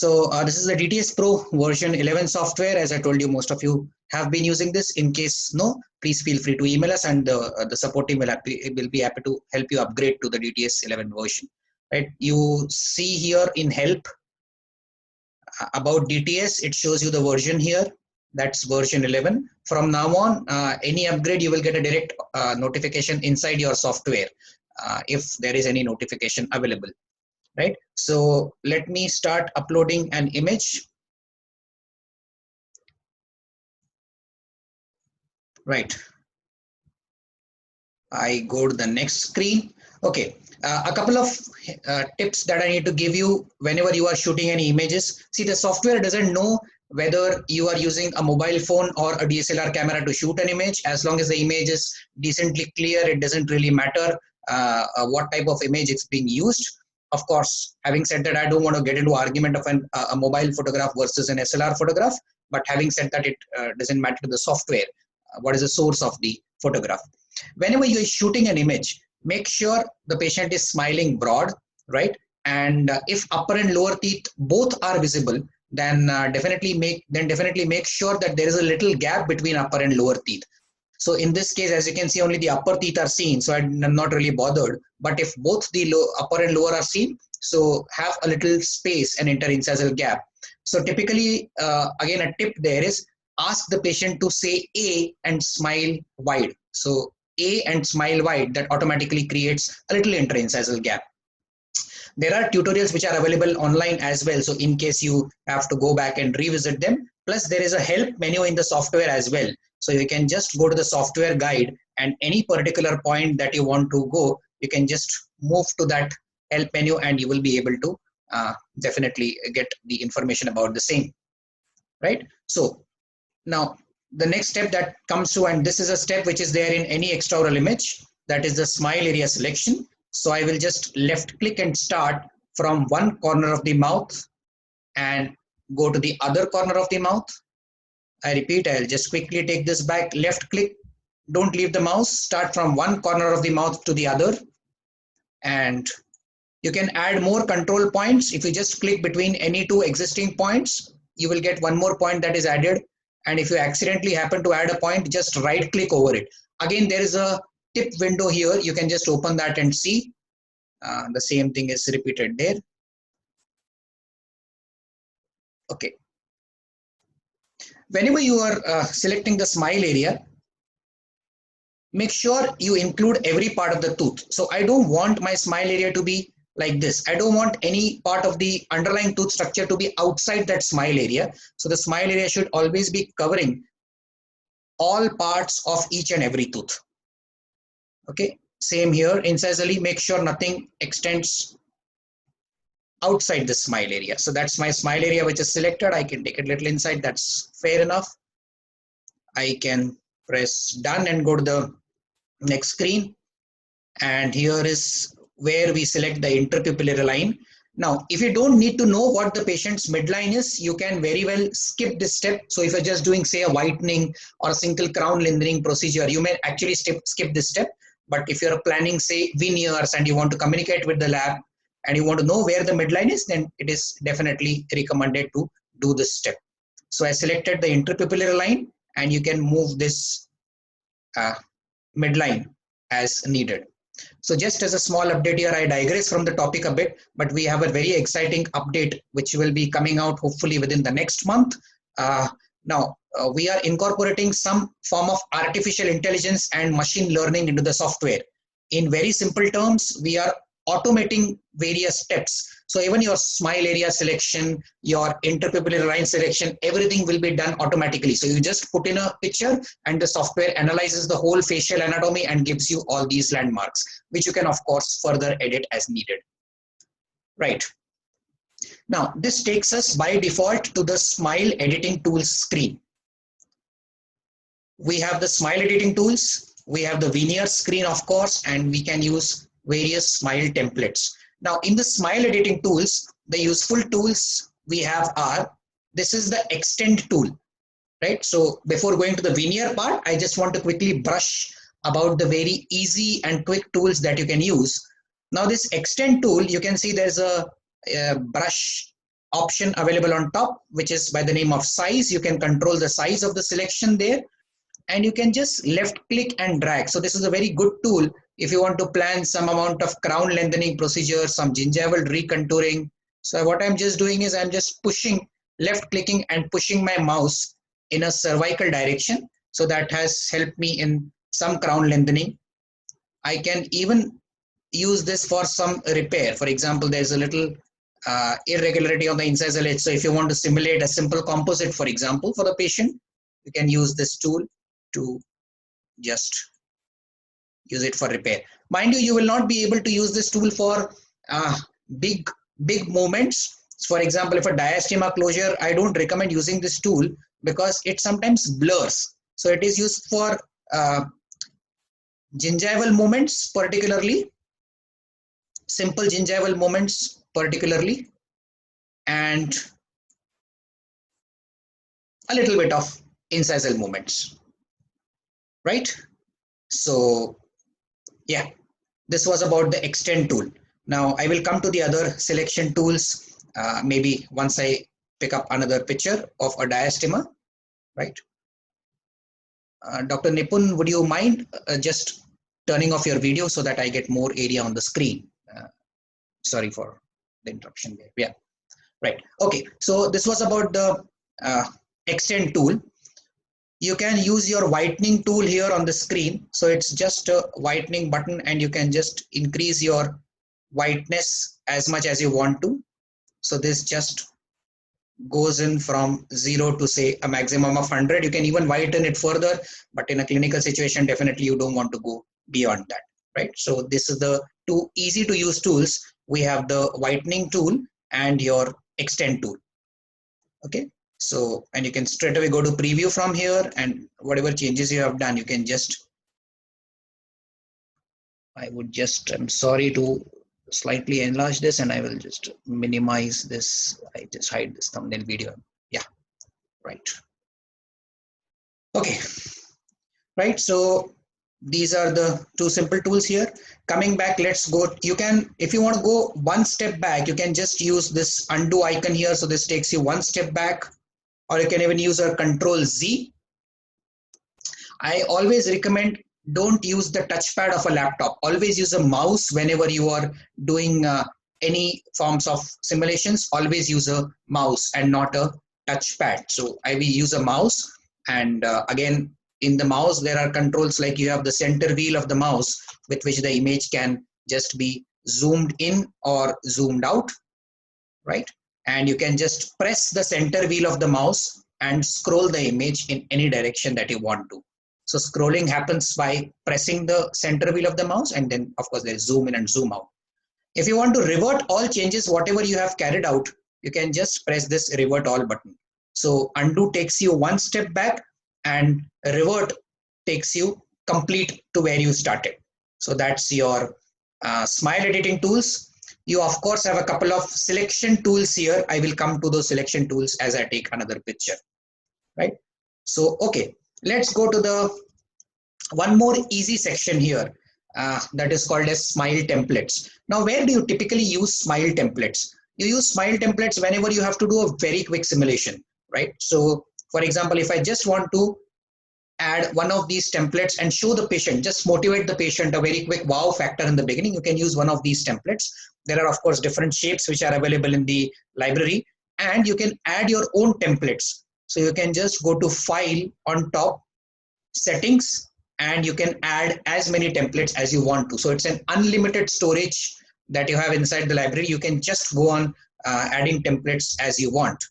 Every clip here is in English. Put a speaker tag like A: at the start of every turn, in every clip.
A: This is the DTS Pro version 11 software. As I told you, most of you have been using this. In case no, please feel free to email us, and the support team will be happy to help you upgrade to the DTS 11 version. Right? You see here in help about DTS, it shows you the version here. That's version 11. From now on, any upgrade, you will get a direct notification inside your software if there is any notification available. Right? So let me start uploading an image. Right. I go to the next screen. Okay. A couple of tips that I need to give you whenever you are shooting any images. See, the software doesn't know whether you are using a mobile phone or a DSLR camera to shoot an image. As long as the image is decently clear, it doesn't really matter what type of image is being used. Of course, having said that, I don't want to get into argument of a mobile photograph versus an SLR photograph. But having said that, it doesn't matter to the software. What is the source of the photograph? Whenever you are shooting an image, make sure the patient is smiling broad, right? And if upper and lower teeth both are visible, then definitely make sure that there is a little gap between upper and lower teeth. So in this case, as you can see, only the upper teeth are seen, so I'm not really bothered. But if both the upper and lower are seen, so have a little space and interincisal gap. So typically, again, a tip there is ask the patient to say A and smile wide. So A and smile wide, that automatically creates a little interincisal gap. There are tutorials which are available online as well. So in case you have to go back and revisit them, plus there is a help menu in the software as well. So you can just go to the software guide, and any particular point that you want to go, you can just move to that help menu and you will be able to definitely get the information about the same. Right? So now the next step that comes to, and this is a step which is there in any extraoral image, that is the smile area selection. So I will just left click and start from one corner of the mouth and go to the other corner of the mouth. I repeat, I'll just quickly take this back, left click, don't leave the mouse, start from one corner of the mouth to the other. And you can add more control points. If you just click between any two existing points, you will get one more point that is added. And if you accidentally happen to add a point, just right click over it. Again, there is a tip window here. You can just open that and see. The same thing is repeated there. Okay. Whenever you are selecting the smile area, make sure you include every part of the tooth. So I don't want my smile area to be like this. I don't want any part of the underlying tooth structure to be outside that smile area. So the smile area should always be covering all parts of each and every tooth. Okay, same here. Incisally, make sure nothing extends outside the smile area. So that's my smile area which is selected. I can take a little inside. That's fair enough. I can press done and go to the next screen. And here is where we select the interpupillary line. Now, if you don't need to know what the patient's midline is, you can very well skip this step. So if you're just doing, say, a whitening or a single crown lengthening procedure, you may actually skip this step. But if you're planning, say, veneers and you want to communicate with the lab and you want to know where the midline is, then it is definitely recommended to do this step. So I selected the interpupillary line, and you can move this midline as needed. So just as a small update here, I digress from the topic a bit, but we have a very exciting update which will be coming out hopefully within the next month. We are incorporating some form of artificial intelligence and machine learning into the software. In very simple terms, we are automating various steps. So even your smile area selection, your interpupillary line selection, everything will be done automatically. So you just put in a picture and the software analyzes the whole facial anatomy and gives you all these landmarks, which you can of course further edit as needed. Right. Now this takes us by default to the smile editing tools screen. We have the smile editing tools, we have the veneer screen of course, and we can use various smile templates. Now in the smile editing tools, the useful tools we have are, this is the extend tool, right? So before going to the veneer part, I just want to quickly brush about the very easy and quick tools that you can use. Now this extend tool, you can see there's a brush option available on top, which is by the name of size. You can control the size of the selection there, and you can just left click and drag. So this is a very good tool if you want to plan some amount of crown lengthening procedure, some gingival recontouring. So what I'm just doing is I'm just pushing, left clicking and pushing my mouse in a cervical direction. So that has helped me in some crown lengthening. I can even use this for some repair. For example, there's a little irregularity on the incisal edge. So if you want to simulate a simple composite, for example, for the patient, you can use this tool to just use it for repair. Mind you, you will not be able to use this tool for big movements. For example, if a diastema closure, I don't recommend using this tool because it sometimes blurs. So it is used for gingival movements, particularly simple gingival movements particularly, and a little bit of incisal movements, right? So yeah, this was about the extend tool. Now I will come to the other selection tools maybe once I pick up another picture of a diastema, right? Dr. Nipun, would you mind just turning off your video so that I get more area on the screen? Sorry for the interruption there. Yeah, right. Okay, so this was about the extend tool. You can use your whitening tool here on the screen. So it's just a whitening button and you can just increase your whiteness as much as you want to. So this just goes in from 0 to say a maximum of 100. You can even whiten it further, but in a clinical situation, definitely you don't want to go beyond that, right? So this is the two easy to use tools. We have the whitening tool and your extend tool. Okay. So, and you can straight away go to preview from here, and whatever changes you have done, you can just, I'm sorry to slightly enlarge this, and I will just minimize this. I just hide this thumbnail video. Yeah, right. Okay, right. So these are the two simple tools here. Coming back, let's go. You can, if you want to go one step back, you can just use this undo icon here. So this takes you one step back, or you can even use a Control Z. I always recommend don't use the touchpad of a laptop. Always use a mouse whenever you are doing any forms of simulations. Always use a mouse and not a touchpad. So I will use a mouse, and again, in the mouse there are controls like you have the center wheel of the mouse with which the image can just be zoomed in or zoomed out, right? And you can just press the center wheel of the mouse and scroll the image in any direction that you want to. So scrolling happens by pressing the center wheel of the mouse, and then of course there's zoom in and zoom out. If you want to revert all changes, whatever you have carried out, you can just press this revert all button. So undo takes you one step back and revert takes you complete to where you started. So that's your smile editing tools. You of course have a couple of selection tools here. I will come to those selection tools as I take another picture, right? So, okay, let's go to the one more easy section here that is called as smile templates. Now, where do you typically use smile templates? You use smile templates whenever you have to do a very quick simulation, right? So, for example, if I just want to add one of these templates and show the patient, just motivate the patient, a very quick wow factor in the beginning, you can use one of these templates. There are of course different shapes which are available in the library, and you can add your own templates. So you can just go to file on top, settings, and you can add as many templates as you want to. So it's an unlimited storage that you have inside the library. You can just go on adding templates as you want,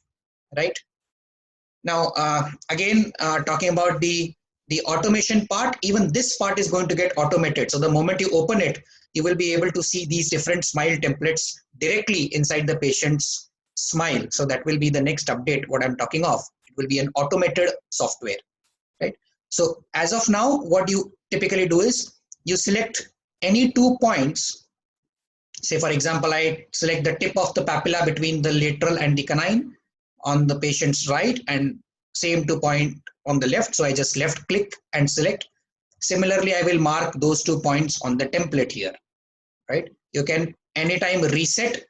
A: right? Now, again, talking about the automation part, even this part is going to get automated. So the moment you open it, you will be able to see these different smile templates directly inside the patient's smile. So that will be the next update, what I'm talking of. It will be an automated software, right? So as of now, what you typically do is you select any 2 points. Say, for example, I select the tip of the papilla between the lateral and the canine on the patient's right, and same 2 point on the left. So I just left click and select. Similarly, I will mark those 2 points on the template here, right? You can anytime reset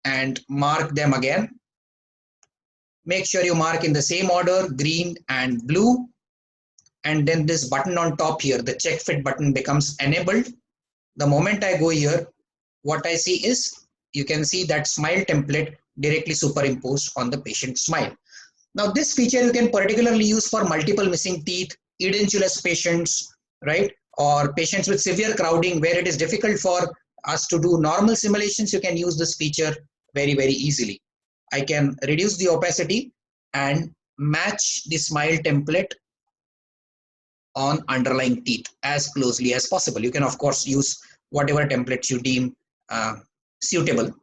A: and mark them again. Make sure you mark in the same order, green and blue. And then this button on top here, the check fit button, becomes enabled. The moment I go here, what I see is, you can see that smile template directly superimposed on the patient's smile. Now this feature you can particularly use for multiple missing teeth, edentulous patients, right? Or patients with severe crowding where it is difficult for us to do normal simulations. You can use this feature very, very easily. I can reduce the opacity and match the smile template on underlying teeth as closely as possible. You can of course use whatever templates you deem suitable.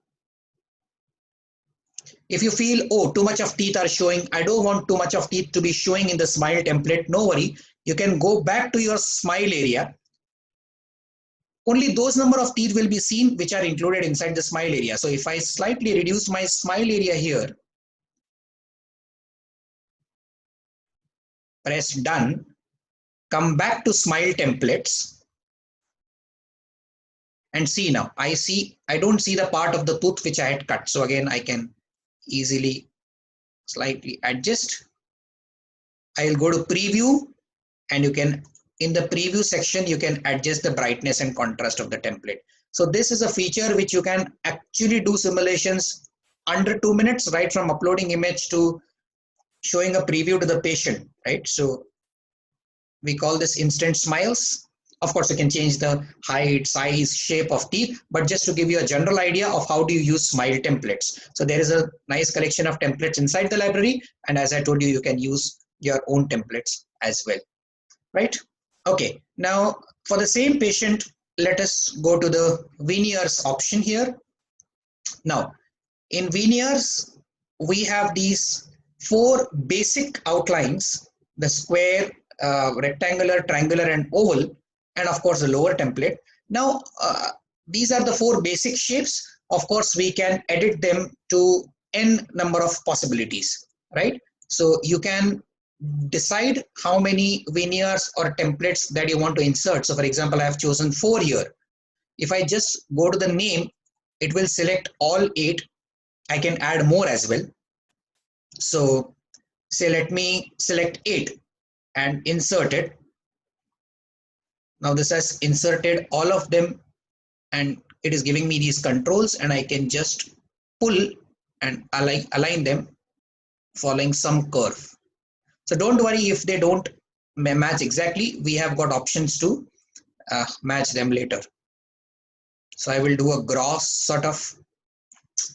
A: If you feel, oh, too much of teeth are showing, I don't want too much of teeth to be showing in the smile template, no worry. You can go back to your smile area. Only those number of teeth will be seen which are included inside the smile area. So if I slightly reduce my smile area here, press done, come back to smile templates, and see now, I don't see the part of the tooth which I had cut. So again, I can easily slightly adjust. I'll go to preview, and you can, in the preview section, you can adjust the brightness and contrast of the template. So this is a feature which you can actually do simulations under 2 minutes, right from uploading image to showing a preview to the patient, right? So we call this instant smiles. Of course, you can change the height, size, shape of teeth, but just to give you a general idea of how do you use smile templates. So there is a nice collection of templates inside the library, and as I told you, you can use your own templates as well, right? Okay, now for the same patient, let us go to the veneers option here. Now, in veneers, we have these 4 basic outlines: the square, rectangular, triangular, and oval, and of course the lower template. Now, these are the 4 basic shapes. Of course, we can edit them to n number of possibilities, right? So you can decide how many veneers or templates that you want to insert. So for example, I have chosen 4 here. If I just go to the name, it will select all 8. I can add more as well. So say let me select 8 and insert it. Now this has inserted all of them, and it is giving me these controls, and I can just pull and align them following some curve. So don't worry if they don't match exactly. We have got options to match them later. So I will do a gross sort of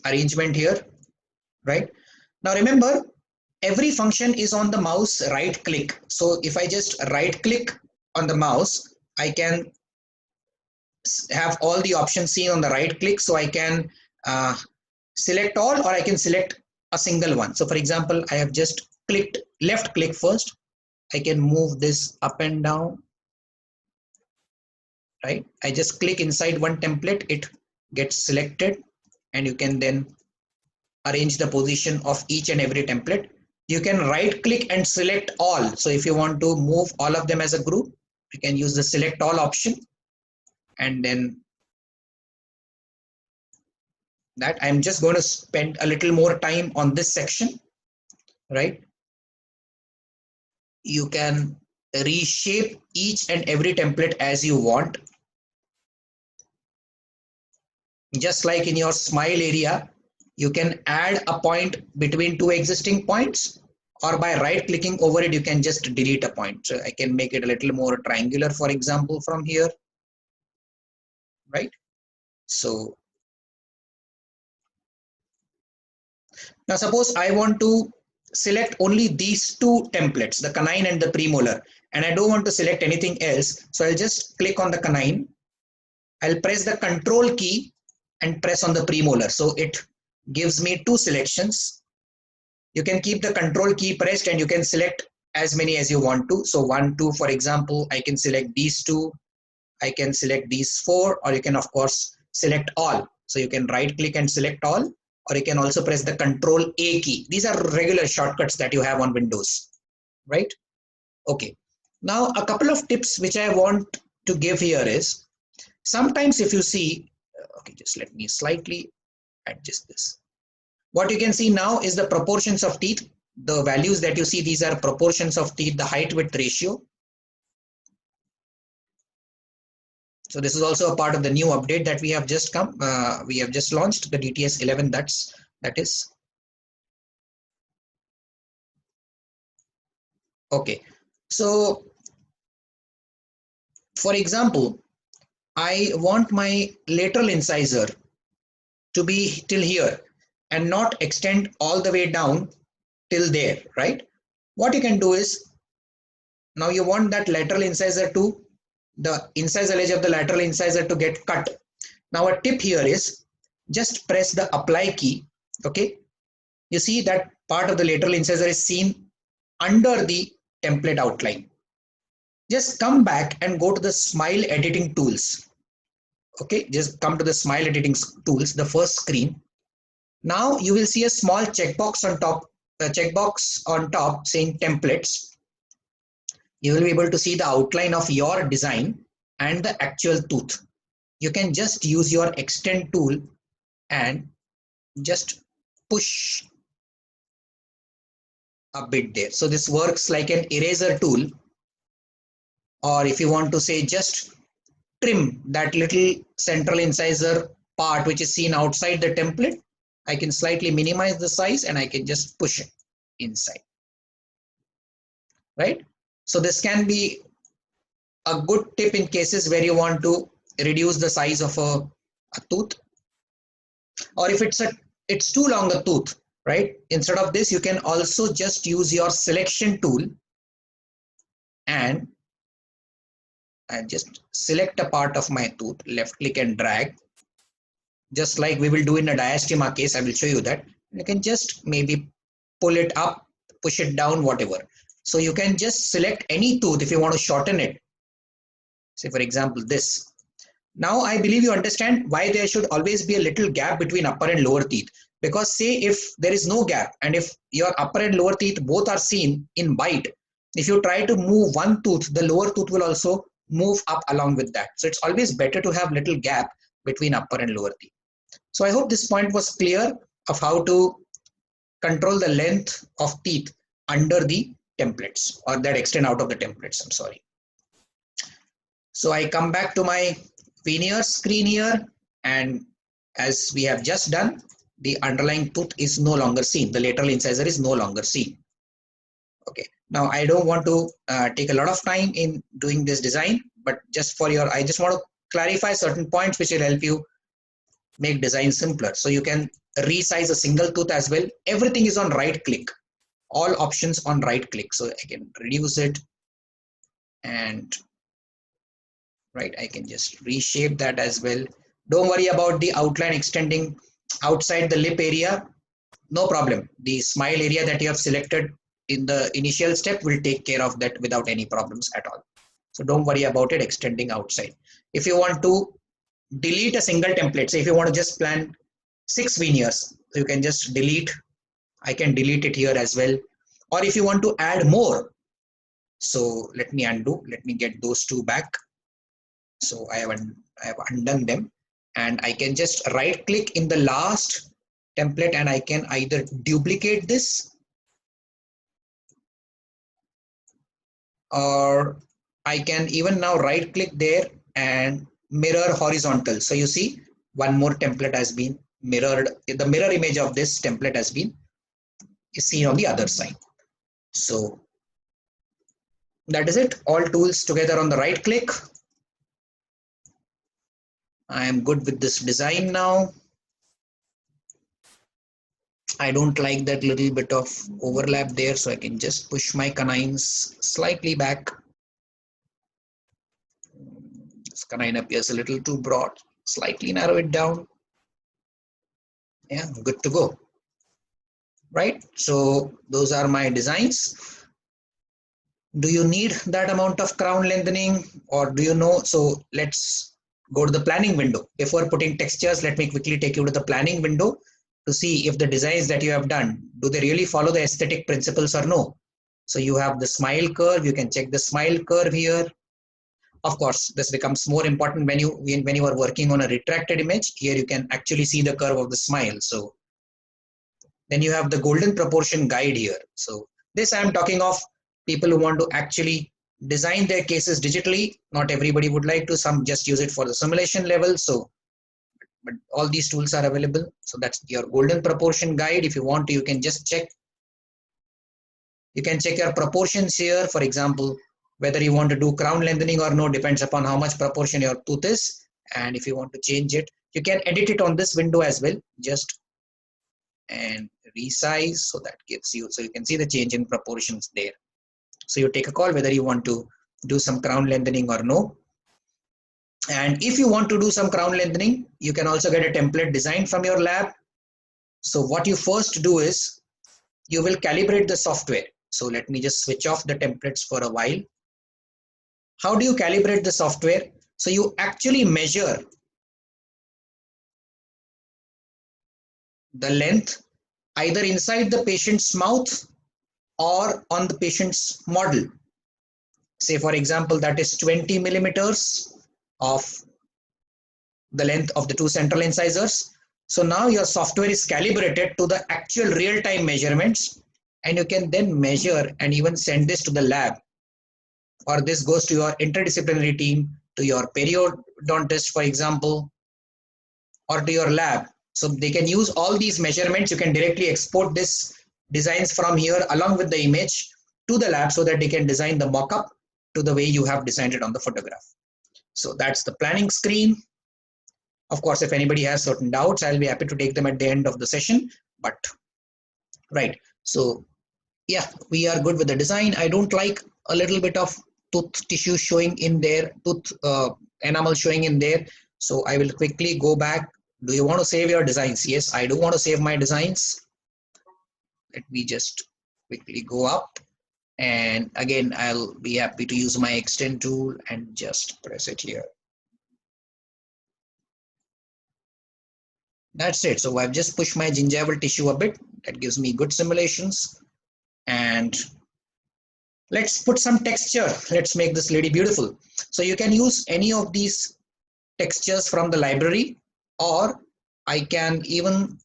A: arrangement here, right? Now remember, every function is on the mouse right click. So if I just right click on the mouse, I can have all the options seen on the right click. So I can select all, or I can select a single one. So for example, I have just clicked left click first. I can move this up and down, right? I just click inside one template, it gets selected, and you can then arrange the position of each and every template. You can right click and select all. So if you want to move all of them as a group, you can use the select all option, and then that I'm just going to spend a little more time on this section, right? You can reshape each and every template as you want. Just like in your smile area, you can add a point between 2 existing points, or by right clicking over it, you can just delete a point. So I can make it a little more triangular, for example, from here, right? So now suppose I want to select only these 2 templates, the canine and the premolar, and I don't want to select anything else. So I'll just click on the canine. I'll press the control key and press on the premolar. So it gives me 2 selections. You can keep the control key pressed and you can select as many as you want to. So 1, 2, for example, I can select these 2. I can select these 4, or you can of course select all. So you can right click and select all, or you can also press the control A key. These are regular shortcuts that you have on Windows, right? Okay. Now a couple of tips which I want to give here is, sometimes if you see, okay, just let me slightly adjust this. What you can see now is the proportions of teeth. The values that you see, these are proportions of teeth, the height width ratio. So this is also a part of the new update that we have just launched, the DTS 11. That is okay. So for example, I want my lateral incisor to be till here and not extend all the way down till there, right? What you can do is, now you want that lateral incisor to, the incisal edge of the lateral incisor to get cut. Now a tip here is, just press the apply key, okay? You see that part of the lateral incisor is seen under the template outline. Just come back and go to the smile editing tools. Okay, just come to the smile editing tools, the first screen. Now you will see a small checkbox on top saying templates. You will be able to see the outline of your design and the actual tooth. You can just use your extend tool and just push a bit there. So this works like an eraser tool, or if you want to say, just trim that little central incisor part which is seen outside the template. I can slightly minimize the size and I can just push it inside, right? So this can be a good tip in cases where you want to reduce the size of a tooth, or if it's too long a tooth, right? Instead of this, you can also just use your selection tool and just select a part of my tooth, left click and drag, just like we will do in a diastema case. I will show you that. You can just maybe pull it up, push it down, whatever. So you can just select any tooth if you want to shorten it. Say for example this. Now I believe you understand why there should always be a little gap between upper and lower teeth. Because say if there is no gap and if your upper and lower teeth both are seen in white, if you try to move one tooth, the lower tooth will also move up along with that. So it's always better to have little gap between upper and lower teeth. So I hope this point was clear of how to control the length of teeth under the templates, or that extend out of the templates, I'm sorry. So I come back to my veneer screen here, and as we have just done, the underlying tooth is no longer seen. The lateral incisor is no longer seen. Okay. Now I don't want to take a lot of time in doing this design, but just for I just want to clarify certain points which will help you make design simpler. So you can resize a single tooth as well. Everything is on right click. All options on right click. So I can reduce it, and right, I can just reshape that as well. Don't worry about the outline extending outside the lip area. No problem. The smile area that you have selected in the initial step will take care of that without any problems at all. So don't worry about it extending outside. If you want to delete a single template, say if you want to just plan 6 veneers, you can just delete. I can delete it here as well. Or if you want to add more, so let me undo, let me get those two back. So I have undone them, and I can just right click in the last template and I can either duplicate this, or I can even now right click there and mirror horizontal. So you see one more template has been mirrored. The mirror image of this template has been seen on the other side. So that is it. All tools together on the right click. I am good with this design now. I don't like that little bit of overlap there, so I can just push my canines slightly back. This canine appears a little too broad. Slightly narrow it down. Yeah, good to go. Right, so those are my designs. Do you need that amount of crown lengthening, or do you know? So let's go to the planning window. Before putting textures, let me quickly take you to the planning window to see if the designs that you have done, do they really follow the aesthetic principles or no? So you have the smile curve. You can check the smile curve here. Of course, this becomes more important when you are working on a retracted image. Here you can actually see the curve of the smile. So then you have the golden proportion guide here. So this I'm talking of people who want to actually design their cases digitally. Not everybody would like to, some just use it for the simulation level. So, but all these tools are available. So that's your golden proportion guide. If you want to, you can just check. You can check your proportions here. For example, whether you want to do crown lengthening or no depends upon how much proportion your tooth is. And if you want to change it, you can edit it on this window as well. Just and resize, so that gives you, so you can see the change in proportions there. So you take a call whether you want to do some crown lengthening or no. And if you want to do some crown lengthening, you can also get a template designed from your lab. So what you first do is you will calibrate the software. So let me just switch off the templates for a while. How do you calibrate the software? So you actually measure the length either inside the patient's mouth or on the patient's model. Say for example, that is 20 millimeters of the length of the two central incisors. So now your software is calibrated to the actual real-time measurements, and you can then measure and even send this to the lab, or this goes to your interdisciplinary team, to your periodontist, for example, or to your lab. So they can use all these measurements. You can directly export this designs from here along with the image to the lab so that they can design the mock-up to the way you have designed it on the photograph. So that's the planning screen. Of course, if anybody has certain doubts, I'll be happy to take them at the end of the session. But right, so yeah, we are good with the design. I don't like a little bit of tooth tissue showing in there, tooth enamel showing in there. So I will quickly go back. Do you want to save your designs? Yes, I do want to save my designs. Let me just quickly go up. And again, I'll be happy to use my extend tool and just press it here. That's it. So I've just pushed my gingival tissue a bit. That gives me good simulations. And let's put some texture. Let's make this lady beautiful. So you can use any of these textures from the library, or I can even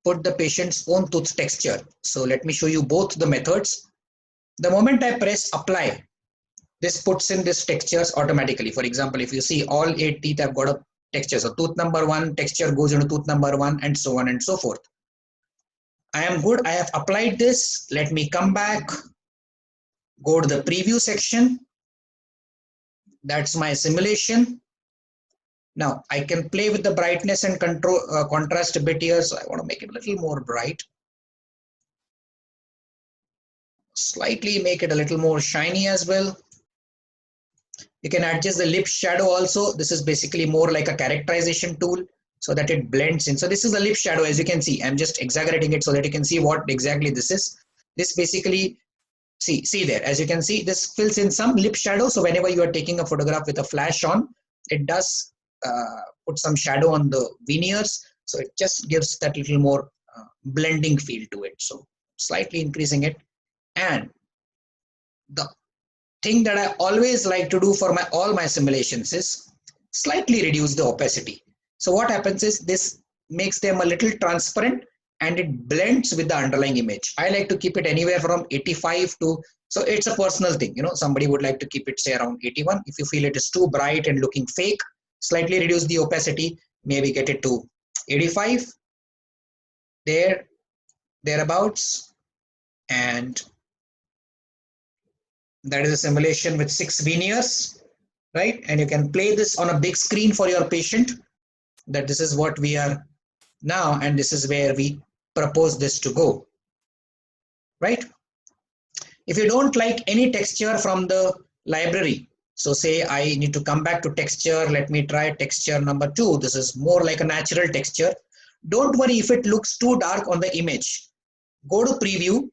A: put the patient's own tooth texture. So let me show you both the methods. The moment I press apply, this puts in this textures automatically. For example, if you see all 8 teeth have got a texture. So tooth number 1, texture goes into tooth number 1, and so on and so forth. I am good. I have applied this. Let me come back, go to the preview section. That's my simulation. Now I can play with the brightness and control contrast a bit here. So I want to make it a little more bright. Slightly make it a little more shiny as well. You can adjust the lip shadow also. This is basically more like a characterization tool so that it blends in. So this is a lip shadow, as you can see. I'm just exaggerating it so that you can see what exactly this is. This basically, see there, as you can see, this fills in some lip shadow. So whenever you are taking a photograph with a flash on, it does put some shadow on the veneers. So it just gives that little more blending feel to it. So slightly increasing it. And the thing that I always like to do for all my simulations is slightly reduce the opacity. So what happens is this makes them a little transparent and it blends with the underlying image. I like to keep it anywhere from 85 to, so it's a personal thing. You know, somebody would like to keep it say around 81. If you feel it is too bright and looking fake, slightly reduce the opacity, maybe get it to 85, thereabouts, and that is a simulation with 6 veneers, right? And you can play this on a big screen for your patient, that this is what we are now, and this is where we propose this to go, right? If you don't like any texture from the library, so say I need to come back to texture, let me try texture number 2. This is more like a natural texture. Don't worry if it looks too dark on the image. Go to preview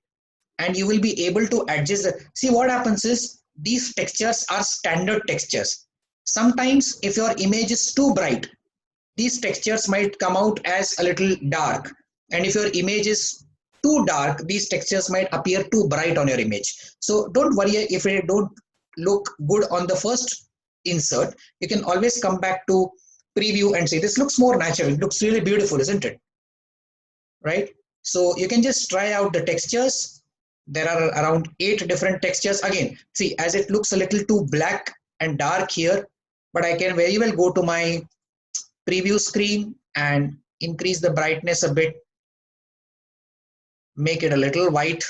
A: and you will be able to adjust the, see what happens is these textures are standard textures. Sometimes if your image is too bright, these textures might come out as a little dark, and if your image is too dark, these textures might appear too bright on your image. So don't worry if they don't look good on the first insert, you can always come back to preview and say, this looks more natural. It looks really beautiful, isn't it? Right? So you can just try out the textures. There are around 8 different textures. Again, see, as it looks a little too black and dark here, but I can very well go to my preview screen and increase the brightness a bit, make it a little white.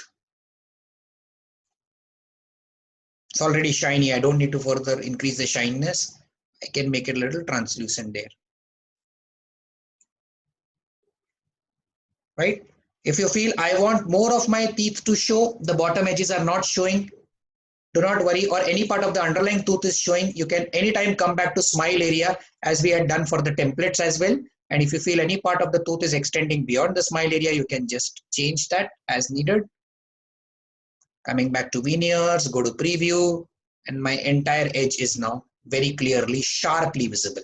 A: It's already shiny. I don't need to further increase the shininess. I can make it a little translucent there. Right? If you feel I want more of my teeth to show, the bottom edges are not showing, do not worry, or any part of the underlying tooth is showing, you can anytime come back to smile area as we had done for the templates as well. And if you feel any part of the tooth is extending beyond the smile area, you can just change that as needed. Coming back to veneers, go to preview, and my entire edge is now very clearly, sharply visible.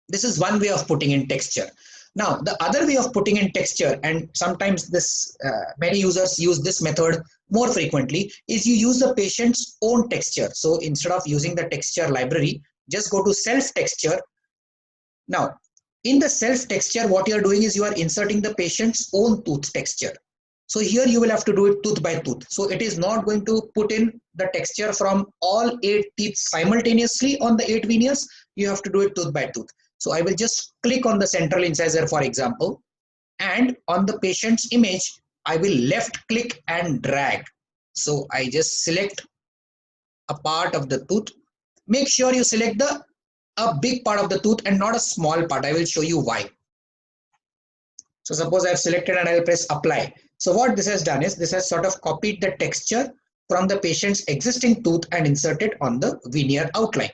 A: This is one way of putting in texture. Now, the other way of putting in texture, and sometimes this many users use this method more frequently, is you use the patient's own texture. So instead of using the texture library, just go to self texture. Now, in the self texture, what you are doing is you are inserting the patient's own tooth texture. So here you will have to do it tooth by tooth. So it is not going to put in the texture from all 8 teeth simultaneously on the 8 veneers. You have to do it tooth by tooth. So I will just click on the central incisor, for example, and on the patient's image, I will left click and drag. So I just select a part of the tooth. Make sure you select a big part of the tooth and not a small part. I will show you why. So suppose I have selected and I will press apply. So what this has done is this has sort of copied the texture from the patient's existing tooth and inserted on the veneer outline.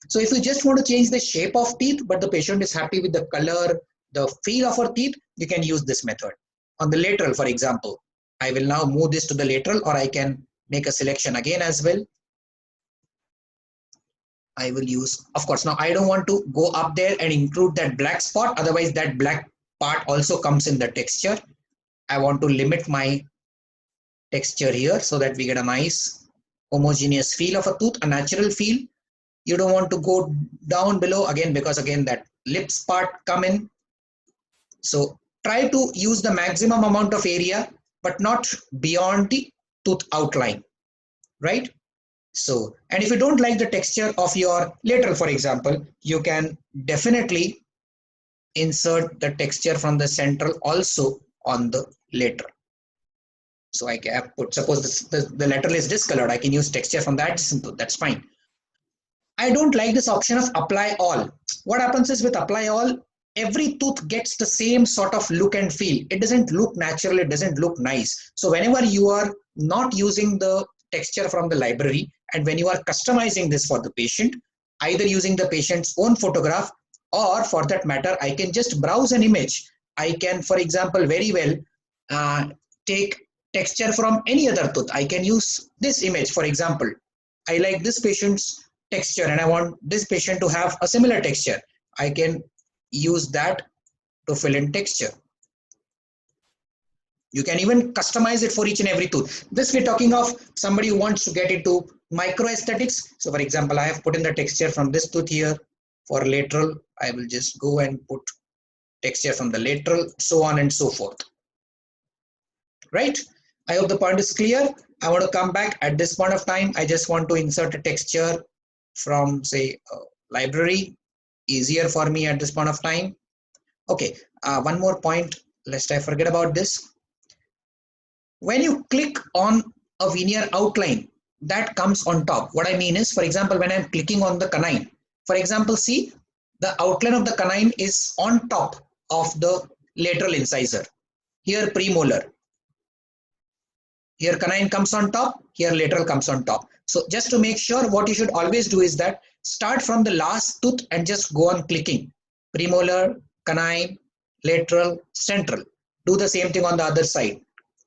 A: So if you just want to change the shape of teeth, but the patient is happy with the color, the feel of her teeth, you can use this method. On the lateral, for example, I will now move this to the lateral, or I can make a selection again as well. I will use, of course, now I don't want to go up there and include that black spot. Otherwise that black part also comes in the texture. I want to limit my texture here so that we get a nice homogeneous feel of a tooth, a natural feel. You don't want to go down below again, because again that lips part come in. So try to use the maximum amount of area, but not beyond the tooth outline, right? So, and if you don't like the texture of your lateral, for example, you can definitely insert the texture from the central also on the lateral. So I can put, suppose the lateral is discolored, I can use texture from that adjacent tooth, that's fine. I don't like this option of apply all. What happens is with apply all, every tooth gets the same sort of look and feel. It doesn't look natural, it doesn't look nice. So whenever you are not using the texture from the library, and when you are customizing this for the patient, either using the patient's own photograph, or for that matter, I can just browse an image. I can, for example, very well take texture from any other tooth. I can use this image, for example. I like this patient's texture and I want this patient to have a similar texture. I can use that to fill in texture. You can even customize it for each and every tooth. This we're talking of somebody who wants to get into micro aesthetics. So for example, I have put in the texture from this tooth here. For lateral, I will just go and put texture from the lateral, so on and so forth. Right? I hope the point is clear. I want to come back at this point of time. I just want to insert a texture from, say, library. Easier for me at this point of time. Okay, one more point, lest I forget about this. When you click on a veneer outline, that comes on top. What I mean is, for example, when I'm clicking on the canine, for example, see, the outline of the canine is on top of the lateral incisor. Here premolar. Here canine comes on top, here lateral comes on top. So just to make sure, what you should always do is that start from the last tooth and just go on clicking. Premolar, canine, lateral, central. Do the same thing on the other side.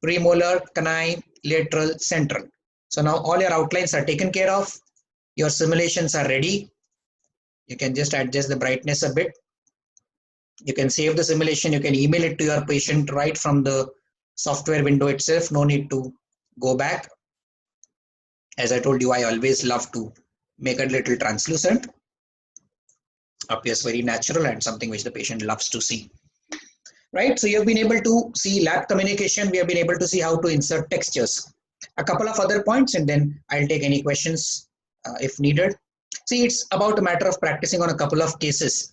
A: Premolar, canine, lateral, central. So now all your outlines are taken care of. Your simulations are ready. You can just adjust the brightness a bit. You can save the simulation. You can email it to your patient right from the software window itself. No need to go back. As I told you, I always love to make it a little translucent. Appears very natural and something which the patient loves to see. Right, so you've been able to see lab communication. We have been able to see how to insert textures. A couple of other points, and then I'll take any questions if needed. See, it's about a matter of practicing on a couple of cases.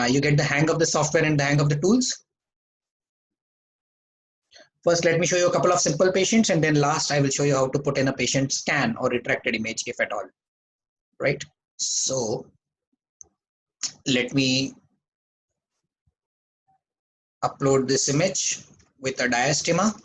A: You get the hang of the software and the hang of the tools. First, let me show you a couple of simple patients, and then last I will show you how to put in a patient scan or retracted image, if at all. Right, so let me upload this image with a diastema.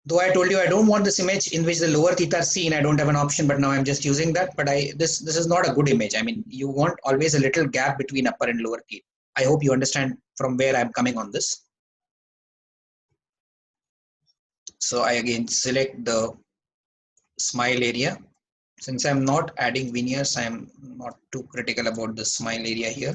A: Though I told you I don't want this image in which the lower teeth are seen, I don't have an option, but now I'm just using that. But this is not a good image. I mean, you want always a little gap between upper and lower teeth. I hope you understand from where I'm coming on this. So I again select the smile area. Since I'm not adding veneers, I'm not too critical about the smile area here.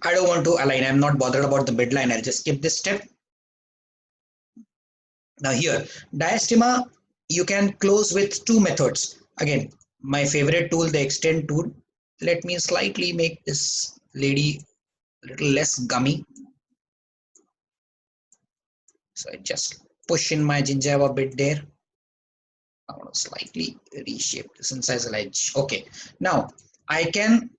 A: I don't want to align. I'm not bothered about the midline. I'll just skip this step. Now here, diastema, you can close with two methods. Again, my favorite tool, the extend tool. Let me slightly make this lady a little less gummy. So I just push in my gingiva a bit there. I want to slightly reshape this incisal edge. Okay, now I can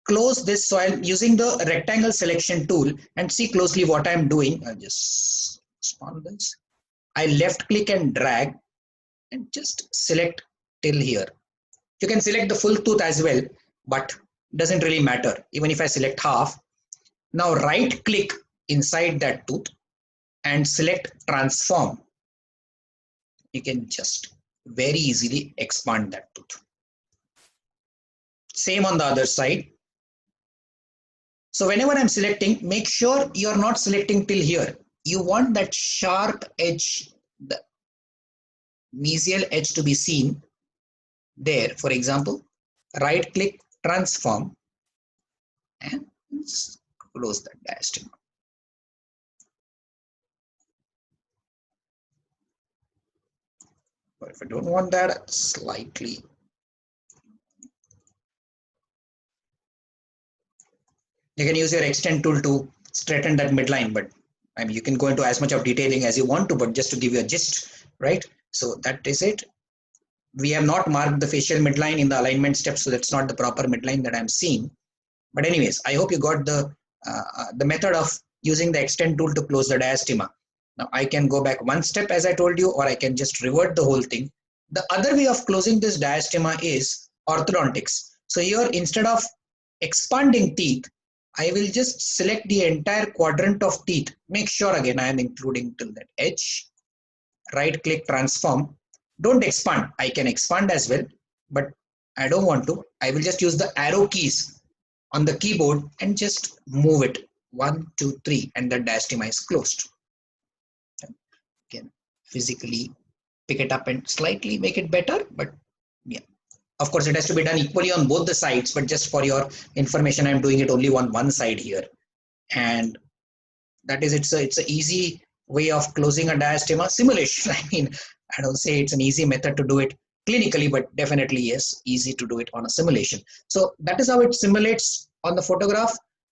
A: close this. So I'm using the rectangle selection tool and see closely what I'm doing. I'll just spawn this. I left click and drag and just select till here. You can select the full tooth as well, but doesn't really matter. Even if I select half, now right click inside that tooth and select transform. You can just very easily expand that tooth. Same on the other side. So whenever I'm selecting, make sure you're not selecting till here. You want that sharp edge, the mesial edge to be seen there. For example, right click, transform, and close that diastema. But if I don't want that, slightly. You can use your extend tool to straighten that midline, but I mean, you can go into as much of detailing as you want to, but just to give you a gist, right? So that is it. We have not marked the facial midline in the alignment step, so that's not the proper midline that I'm seeing. But anyways, I hope you got the method of using the extend tool to close the diastema. Now I can go back one step as I told you, or I can just revert the whole thing. The other way of closing this diastema is orthodontics. So here, instead of expanding teeth, I will just select the entire quadrant of teeth. Make sure again I am including till that edge. Right click, transform. Don't expand. I can expand as well, but I don't want to. I will just use the arrow keys on the keyboard and just move it 1, 2, 3, and the diastema is closed. Can physically pick it up and slightly make it better, but yeah, of course it has to be done equally on both the sides, but just for your information, I'm doing it only on one side here. And that is, it's an easy way of closing a diastema simulation. I mean, I don't say it's an easy method to do it clinically, but definitely yes, easy to do it on a simulation. So that is how it simulates on the photograph,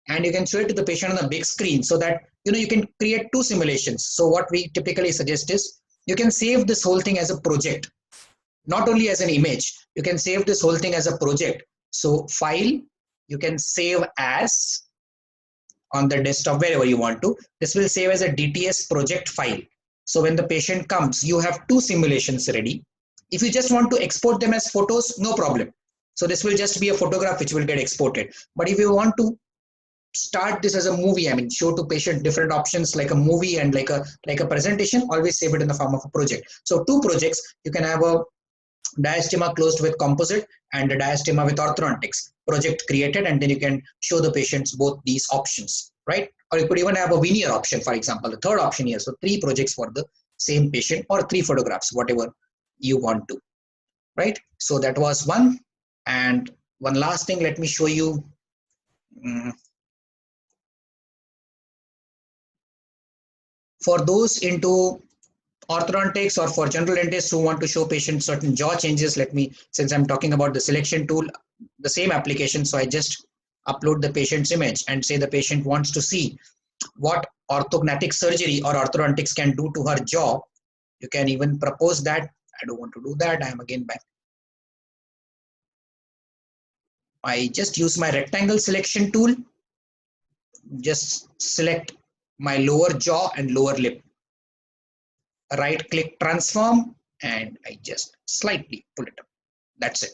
A: and you can show it to the patient on the big screen so that you can create two simulations. So what we typically suggest is you can save this whole thing as a project, not only as an image. You can save this whole thing as a project. So file, you can save as on the desktop wherever you want to. This will save as a DTS project file. So when the patient comes, you have two simulations ready. If you just want to export them as photos, no problem. So this will just be a photograph which will get exported. But if you want to start this as a movie, I mean, show to patient different options like a movie and like a presentation, always save it in the form of a project. So two projects, you can have a diastema closed with composite and a diastema with orthodontics project created, and then you can show the patients both these options, right? Or you could even have a veneer option, for example, the third option here. So 3 projects for the same patient, or 3 photographs, whatever you want to, right? So that was one. And one last thing, let me show you. For those into orthodontics or for general dentists who want to show patients certain jaw changes, let me, since I'm talking about the selection tool, the same application, so I just upload the patient's image and say the patient wants to see what orthognathic surgery or orthodontics can do to her jaw. You can even propose that. I don't want to do that. I am again back. I just use my rectangle selection tool. Just select my lower jaw and lower lip. Right click transform and I just slightly pull it up. That's it.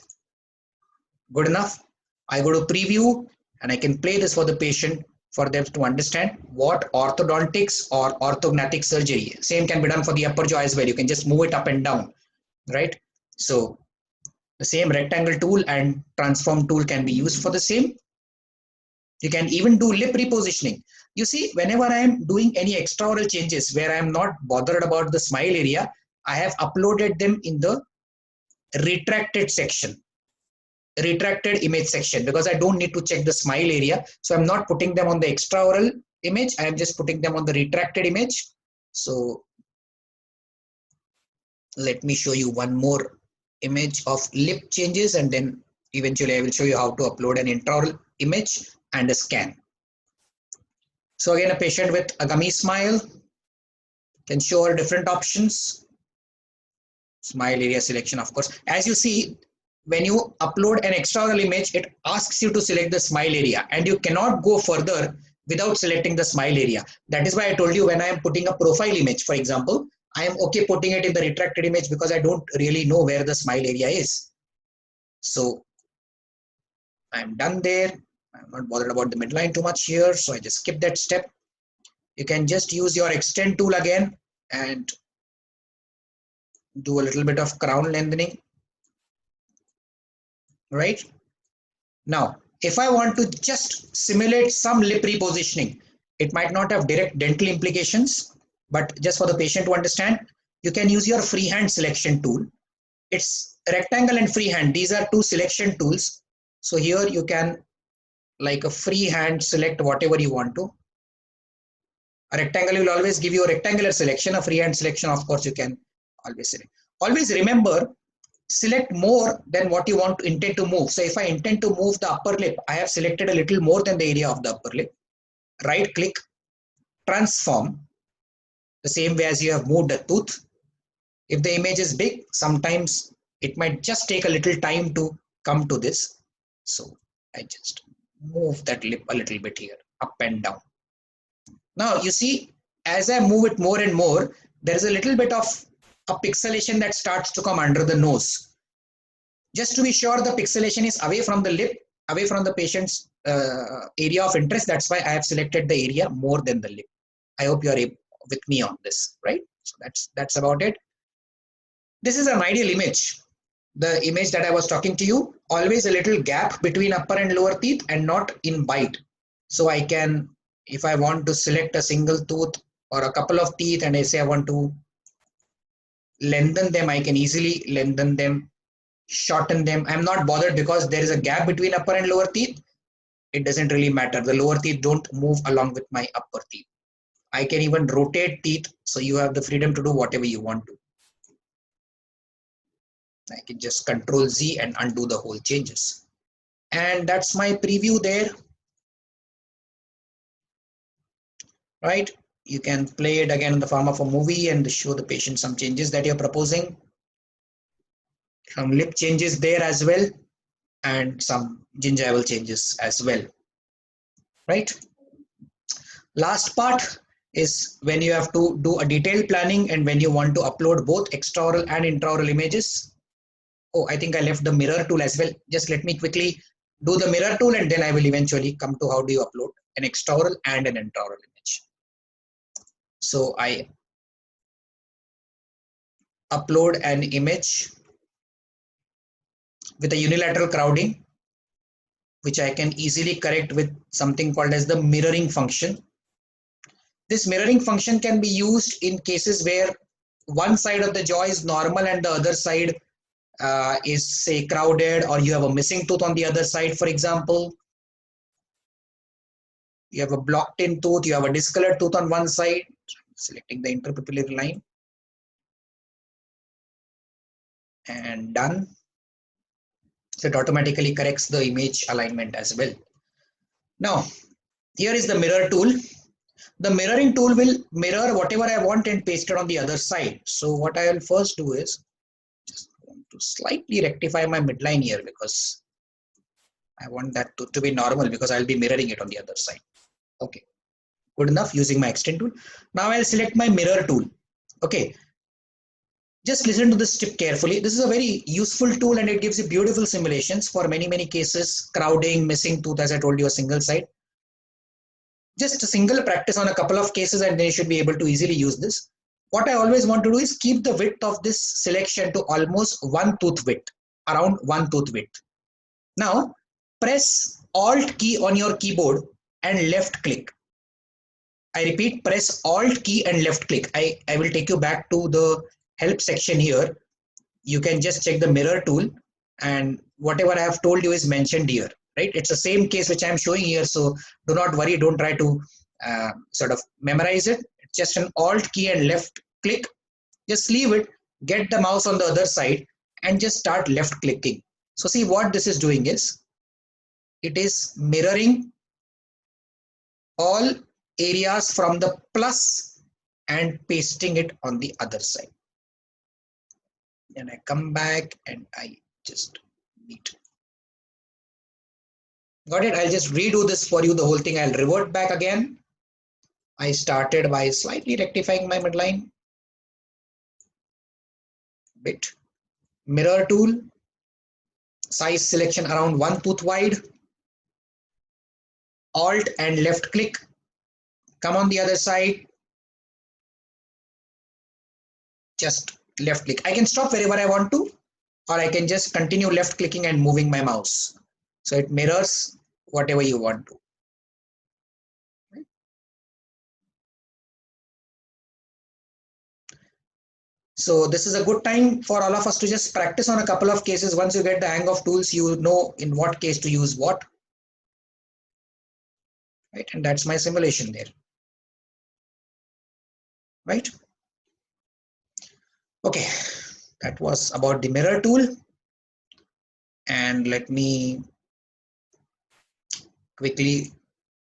A: Good enough. I go to preview and I can play this for the patient for them to understand what orthodontics or orthognathic surgery. Same can be done for the upper jaw as well. You can just move it up and down, right? So the same rectangle tool and transform tool can be used for the same. You can even do lip repositioning. You see, whenever I am doing any extraoral changes where I am not bothered about the smile area, I have uploaded them in the retracted section, retracted image section, because I don't need to check the smile area. So I'm not putting them on the extraoral image. I am just putting them on the retracted image. So let me show you one more image of lip changes, and then eventually I will show you how to upload an intraoral image and a scan. So again, a patient with a gummy smile can show her different options. Smile area selection, of course. As you see, when you upload an extraoral image, it asks you to select the smile area, and you cannot go further without selecting the smile area. That is why I told you when I am putting a profile image, for example, I am okay putting it in the retracted image because I don't really know where the smile area is. So I'm done there. I'm not bothered about the midline too much here, so I just skip that step. You can just use your extend tool again and do a little bit of crown lengthening, right? Now, if I want to just simulate some lip repositioning, it might not have direct dental implications, but just for the patient to understand, you can use your freehand selection tool. It's rectangle and freehand. These are two selection tools. So here you can, like a freehand, select whatever you want to. A rectangle will always give you a rectangular selection. A freehand selection, of course, you can always select. Always remember, select more than what you want to intend to move. So if I intend to move the upper lip, I have selected a little more than the area of the upper lip. Right click, transform, the same way as you have moved a tooth. If the image is big, sometimes it might just take a little time to come to this. So I just move that lip a little bit here, up and down. Now you see, as I move it more and more, there is a little bit of a pixelation that starts to come under the nose. Just to be sure the pixelation is away from the lip, away from the patient's area of interest. That's why I have selected the area more than the lip. I hope you are with me on this, right? So that's about it. This is an ideal image. The image that I was talking to you, always a little gap between upper and lower teeth and not in bite. So I can, if I want to select a single tooth or a couple of teeth and I say I want to lengthen them, I can easily lengthen them, shorten them. I'm not bothered because there is a gap between upper and lower teeth. It doesn't really matter. The lower teeth don't move along with my upper teeth. I can even rotate teeth, so you have the freedom to do whatever you want to. I can just Control Z and undo the whole changes. And that's my preview there. Right? You can play it again in the form of a movie and show the patient some changes that you're proposing. Some lip changes there as well, and some gingival changes as well. Right? Last part is when you have to do a detailed planning and when you want to upload both extraoral and intraoral images. Oh, I think I left the mirror tool as well. Just let me quickly do the mirror tool and then I will eventually come to how do you upload an extraoral and an intraoral image. So I upload an image with a unilateral crowding, which I can easily correct with something called as the mirroring function. This mirroring function can be used in cases where one side of the jaw is normal and the other side is, say, crowded, or you have a missing tooth on the other side, for example. You have a blocked in tooth, you have a discolored tooth on one side, selecting the interpupillary line. and done. So it automatically corrects the image alignment as well. Now, here is the mirror tool. The mirroring tool will mirror whatever I want and paste it on the other side. So what I will first do is just want to slightly rectify my midline here because I want that to be normal because I'll be mirroring it on the other side. Okay, good enough using my extend tool. Now I'll select my mirror tool. Okay, just listen to this tip carefully. This is a very useful tool and it gives you beautiful simulations for many cases, crowding, missing tooth, as I told you, a single side. Just a single practice on a couple of cases and then you should be able to easily use this. What I always want to do is keep the width of this selection to almost one tooth width, around one tooth width. Now press Alt key on your keyboard and left click. I repeat, press Alt key and left click. I will take you back to the help section here. You can just check the mirror tool and whatever I have told you is mentioned here. Right? It's the same case which I'm showing here. So do not worry. Don't try to sort of memorize it. It's just an Alt key and left click. Just leave it. Get the mouse on the other side and just start left clicking. So see what this is doing is it is mirroring all areas from the plus and pasting it on the other side. And I come back and I just meet. Got it? I'll just redo this for you, the whole thing. I'll revert back again. I started by slightly rectifying my midline. Bit. Mirror tool. Size selection around one tooth wide. Alt and left click. Come on the other side. Just left click. I can stop wherever I want to, or I can just continue left clicking and moving my mouse. So it mirrors whatever you want to. So this is a good time for all of us to just practice on a couple of cases. Once you get the hang of tools, you know in what case to use what. Right, and that's my simulation there. Right. Okay, that was about the mirror tool. And let me quickly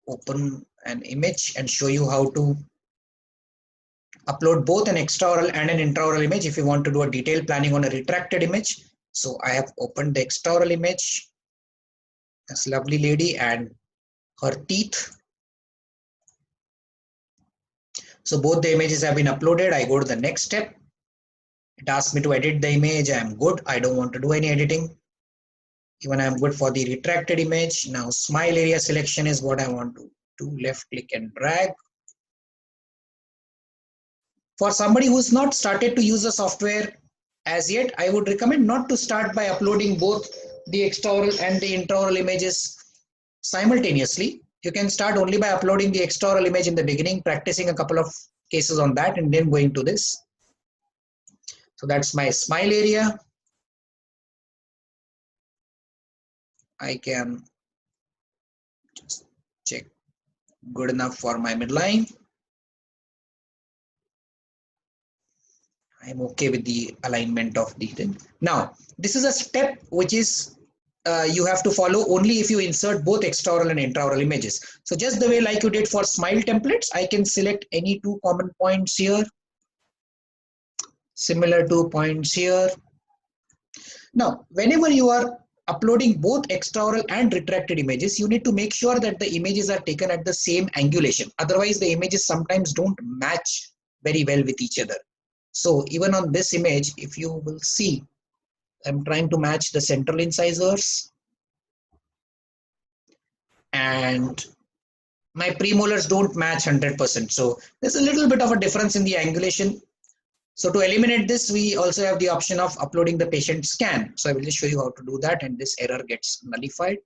A: open an image and show you how to upload both an extraoral and an intraoral image if you want to do a detailed planning on a retracted image. So I have opened the extraoral image. This lovely lady and her teeth. So both the images have been uploaded. I go to the next step. It asks me to edit the image. I'm good. I don't want to do any editing. Even I'm good for the retracted image. Now smile area selection is what I want to do. Left click and drag. For somebody who's not started to use the software as yet, I would recommend not to start by uploading both the extraoral and the intraoral images simultaneously. You can start only by uploading the extraoral image in the beginning, practicing a couple of cases on that, and then going to this. So that's my smile area. I can just check good enough for my midline. I'm okay with the alignment of the thing. Now, this is a step which is you have to follow only if you insert both extraoral and intraoral images. So just the way like you did for smile templates, I can select any two common points here. Similar 2 points here. Now, whenever you are uploading both extraoral and retracted images, you need to make sure that the images are taken at the same angulation. Otherwise, the images sometimes don't match very well with each other. So even on this image, if you will see, I'm trying to match the central incisors and my premolars don't match 100%. So there's a little bit of a difference in the angulation. So to eliminate this, we also have the option of uploading the patient scan. So I will just show you how to do that and this error gets nullified.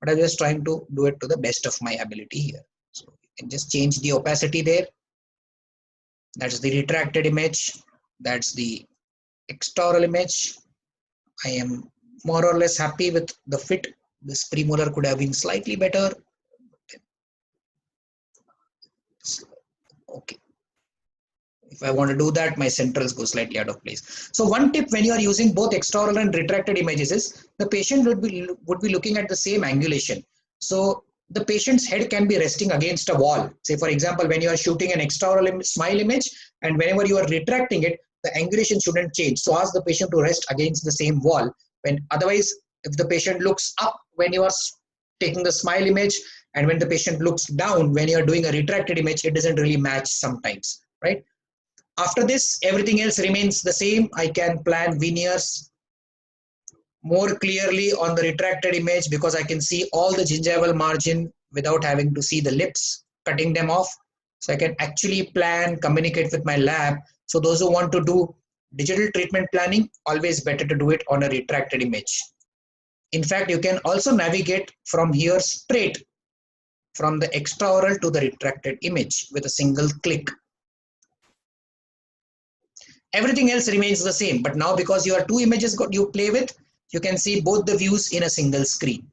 A: But I'm just trying to do it to the best of my ability here. So you can just change the opacity there. That's the retracted image. That's the extraoral image. I am more or less happy with the fit. This premolar could have been slightly better. Okay. If I want to do that, my centrals go slightly out of place. So one tip when you are using both extraoral and retracted images is the patient would be looking at the same angulation. So the patient's head can be resting against a wall. Say for example, when you are shooting an extraoral smile image and whenever you are retracting it, the angulation shouldn't change. So ask the patient to rest against the same wall. When otherwise, if the patient looks up when you are taking the smile image and when the patient looks down when you are doing a retracted image, it doesn't really match sometimes, right? After this, everything else remains the same. I can plan veneers more clearly on the retracted image because I can see all the gingival margin without having to see the lips cutting them off. So I can actually plan, communicate with my lab. So those who want to do digital treatment planning, always better to do it on a retracted image. In fact, you can also navigate from here straight from the extraoral to the retracted image with a single click. Everything else remains the same, but now because you have two images you play with, you can see both the views in a single screen.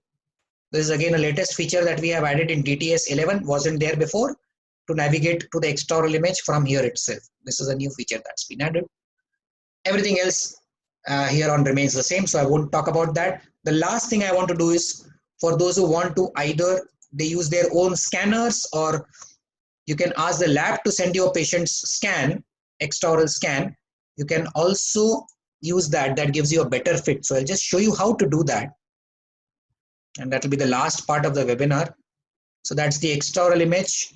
A: This is again a latest feature that we have added in DTS 11, wasn't there before, to navigate to the extraoral image from here itself. This is a new feature that's been added. Everything else here on remains the same, so I won't talk about that. The last thing I want to do is for those who want to either they use their own scanners or you can ask the lab to send you a patient's scan, extraoral scan. You can also use that. That gives you a better fit. So I'll just show you how to do that. And that will be the last part of the webinar. So that's the extraoral image.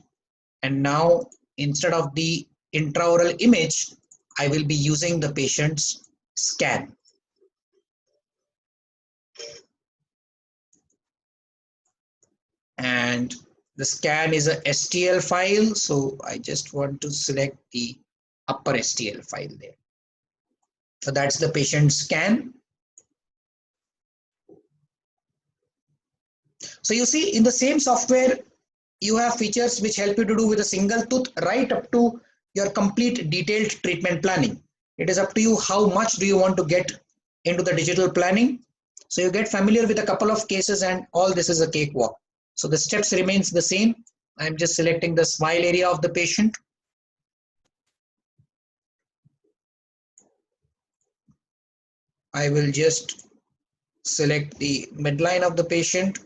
A: And now instead of the intraoral image, I will be using the patient's scan. And the scan is a STL file. So I just want to select the upper STL file there. So that's the patient scan. So you see in the same software, you have features which help you to do with a single tooth right up to your complete detailed treatment planning. It is up to you how much do you want to get into the digital planning. So you get familiar with a couple of cases and all this is a cakewalk. So the steps remains the same. I'm just selecting the smile area of the patient. I will just select the midline of the patient.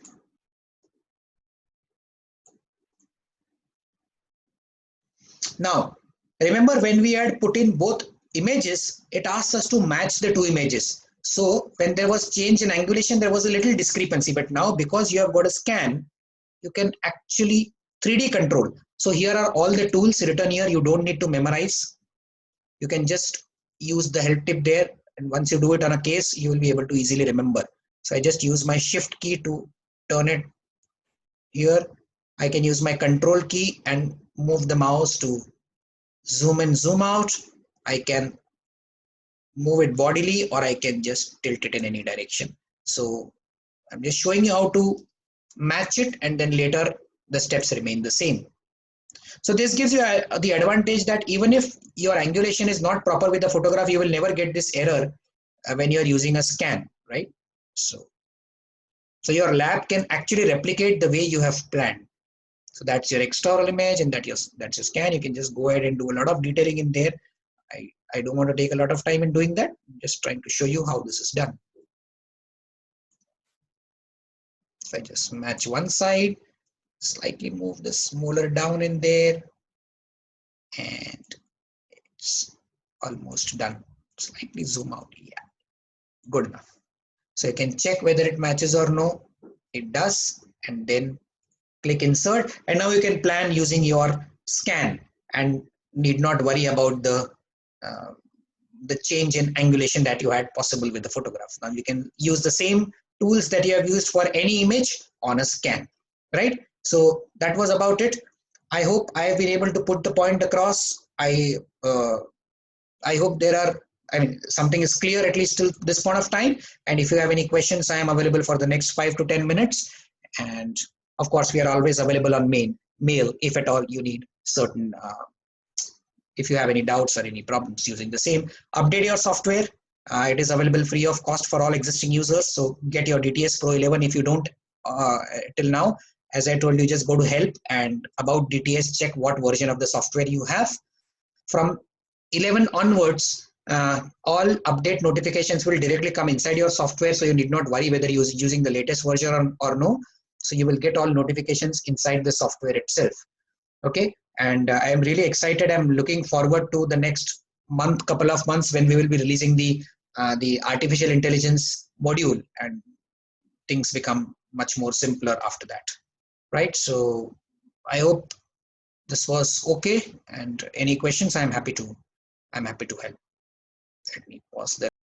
A: Now, remember when we had put in both images, it asked us to match the two images. So when there was change in angulation, there was a little discrepancy. But now because you have got a scan, you can actually 3D control. So here are all the tools written here. You don't need to memorize. You can just use the help tip there. And once you do it on a case, you will be able to easily remember. So I just use my shift key to turn it here. I can use my control key and move the mouse to zoom in, zoom out. I can move it bodily or I can just tilt it in any direction. So I'm just showing you how to match it and then later the steps remain the same. So this gives you the advantage that even if your angulation is not proper with the photograph, you will never get this error when you're using a scan, right? So your lab can actually replicate the way you have planned. So that's your extraoral image and that's your scan. You can just go ahead and do a lot of detailing in there. I don't want to take a lot of time in doing that. I'm just trying to show you how this is done. If I just match one side, slightly move the smaller down in there, and it's almost done. Slightly zoom out. Yeah, good enough. So you can check whether it matches or no. It does, and then click insert. And now you can plan using your scan and need not worry about the change in angulation that you had possible with the photograph. Now you can use the same tools that you have used for any image on a scan, right? So that was about it. I hope I have been able to put the point across. I hope something is clear at least till this point of time. And if you have any questions, I am available for the next 5 to 10 minutes. And of course, we are always available on mail if at all you need certain if you have any doubts or any problems using the same. Update your software. It is available free of cost for all existing users. So get your DTS Pro 11 if you don't till now. As I told you, just go to help and about DTS, check what version of the software you have. From 11 onwards, all update notifications will directly come inside your software, so you need not worry whether you're using the latest version or no. So you will get all notifications inside the software itself. Okay, and I am really excited. I'm looking forward to the next month, couple of months, when we will be releasing the artificial intelligence module, and things become much more simpler after that, right? So I hope this was okay, and any questions, I'm happy to help. Let me pause there.